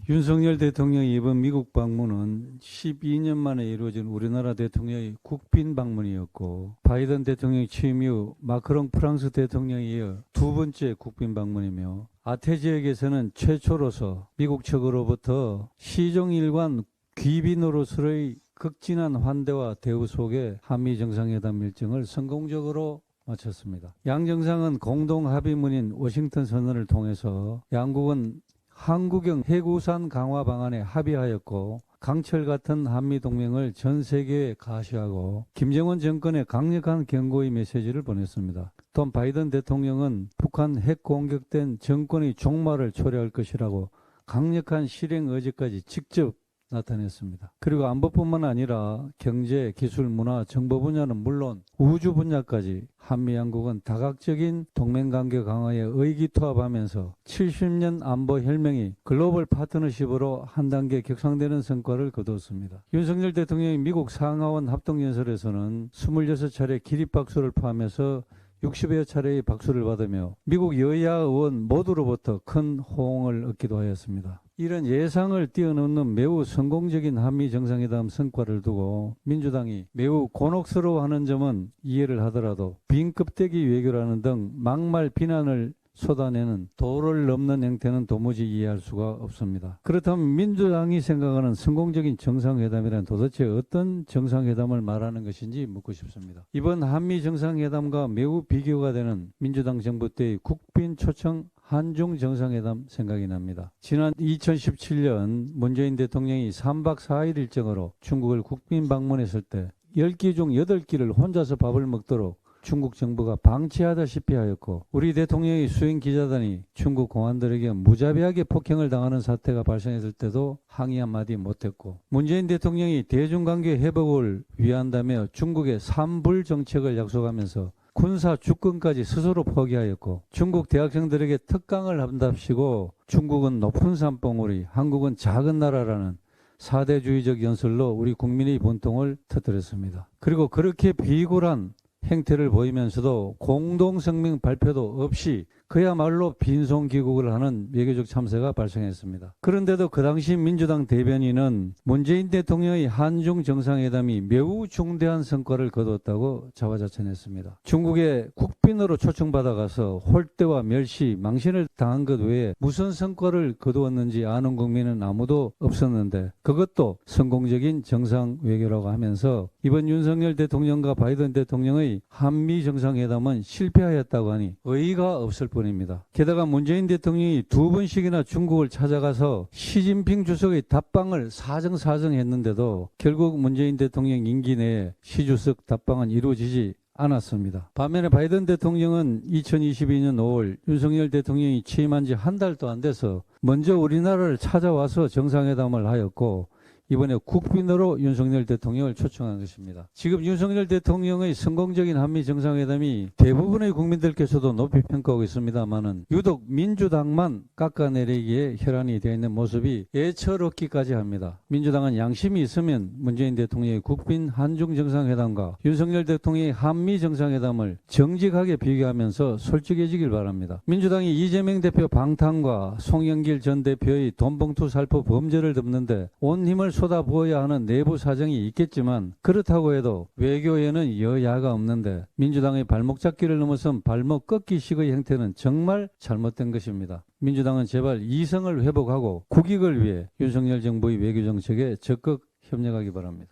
윤석열 대통령의 이번 미국 방문은 12년 만에 이루어진 우리나라 대통령의 국빈 방문이었고, 바이든 대통령의 취임 이후 마크롱 프랑스 대통령에 이어 두 번째 국빈 방문이며, 아태 지역에서는 최초로서 미국 측으로부터 시종일관 귀빈으로서의 극진한 환대와 대우 속에 한미 정상회담 일정을 성공적으로 마쳤습니다. 양 정상은 공동 합의문인 워싱턴 선언을 통해서 양국은 한국형 핵우산 강화 방안에 합의하였고, 강철 같은 한미 동맹을 전 세계에 가시하고 김정은 정권에 강력한 경고의 메시지를 보냈습니다. 또한 바이든 대통령은 북한 핵 공격된 정권의 종말을 초래할 것이라고 강력한 실행 의지까지 직접 나타냈습니다. 그리고 안보뿐만 아니라 경제, 기술, 문화, 정보 분야는 물론 우주 분야까지 한미 양국은 다각적인 동맹관계 강화에 의기투합하면서 70년 안보 혈맹이 글로벌 파트너십으로 한 단계 격상되는 성과를 거두었습니다. 윤석열 대통령이 미국 상하원 합동연설에서는 26차례 기립박수를 포함해서 60여 차례의 박수를 받으며 미국 여야 의원 모두로부터 큰 호응을 얻기도 하였습니다. 이런 예상을 뛰어넘는 매우 성공적인 한미 정상회담 성과를 두고 민주당이 매우 곤혹스러워하는 점은 이해를 하더라도 빈껍데기 외교라는 등 막말 비난을 쏟아내는 도를 넘는 행태는 도무지 이해할 수가 없습니다. 그렇다면 민주당이 생각하는 성공적인 정상회담이란 도대체 어떤 정상회담을 말하는 것인지 묻고 싶습니다. 이번 한미 정상회담과 매우 비교가 되는 민주당 정부 때의 국빈 초청 한중 정상회담 생각이 납니다. 지난 2017년 문재인 대통령이 3박 4일 일정으로 중국을 국빈 방문했을 때 10끼 중 8끼를 혼자서 밥을 먹도록 중국 정부가 방치하다시피 하였고, 우리 대통령의 수행 기자단이 중국 공안들에게 무자비하게 폭행을 당하는 사태가 발생했을 때도 항의 한마디 못했고, 문재인 대통령이 대중관계 회복을 위한다며 중국의 삼불 정책을 약속하면서 군사 주권까지 스스로 포기하였고, 중국 대학생들에게 특강을 한답시고 중국은 높은 산봉우리, 한국은 작은 나라라는 사대주의적 연설로 우리 국민의 분통을 터뜨렸습니다. 그리고 그렇게 비굴한 행태를 보이면서도 공동성명 발표도 없이 그야말로 빈손귀국을 하는 외교적 참사가 발생했습니다. 그런데도 그 당시 민주당 대변인은 문재인 대통령의 한중 정상회담이 매우 중대한 성과를 거두었다고 자화자찬했습니다. 중국에 국빈으로 초청받아가서 홀대와 멸시, 망신을 당한 것 외에 무슨 성과를 거두었는지 아는 국민은 아무도 없었는데, 그것도 성공적인 정상 외교라고 하면서 이번 윤석열 대통령과 바이든 대통령의 한미 정상회담은 실패하였다고 하니 의의가 없을 뿐입니다. 게다가 문재인 대통령이 두 번씩이나 중국을 찾아가서 시진핑 주석의 답방을 사정사정했는데도 결국 문재인 대통령 임기 내에 시 주석 답방은 이루어지지 않았습니다. 반면에 바이든 대통령은 2022년 5월 윤석열 대통령이 취임한 지 한 달도 안 돼서 먼저 우리나라를 찾아와서 정상회담을 하였고, 이번에 국빈으로 윤석열 대통령을 초청한 것입니다. 지금 윤석열 대통령의 성공적인 한미 정상회담이 대부분의 국민들께서도 높이 평가하고 있습니다만은 유독 민주당만 깎아내리기에 혈안이 되어 있는 모습이 애처롭기까지 합니다. 민주당은 양심이 있으면 문재인 대통령의 국빈 한중 정상회담과 윤석열 대통령의 한미 정상회담을 정직하게 비교하면서 솔직해지길 바랍니다. 민주당이 이재명 대표 방탄과 송영길 전 대표의 돈봉투 살포 범죄를 덮는데 온 힘을 쏟아부어야 하는 내부 사정이 있겠지만, 그렇다고 해도 외교에는 여야가 없는데 민주당의 발목 잡기를 넘어선 발목 꺾기식의 행태는 정말 잘못된 것입니다. 민주당은 제발 이성을 회복하고 국익을 위해 윤석열 정부의 외교 정책에 적극 협력하기 바랍니다.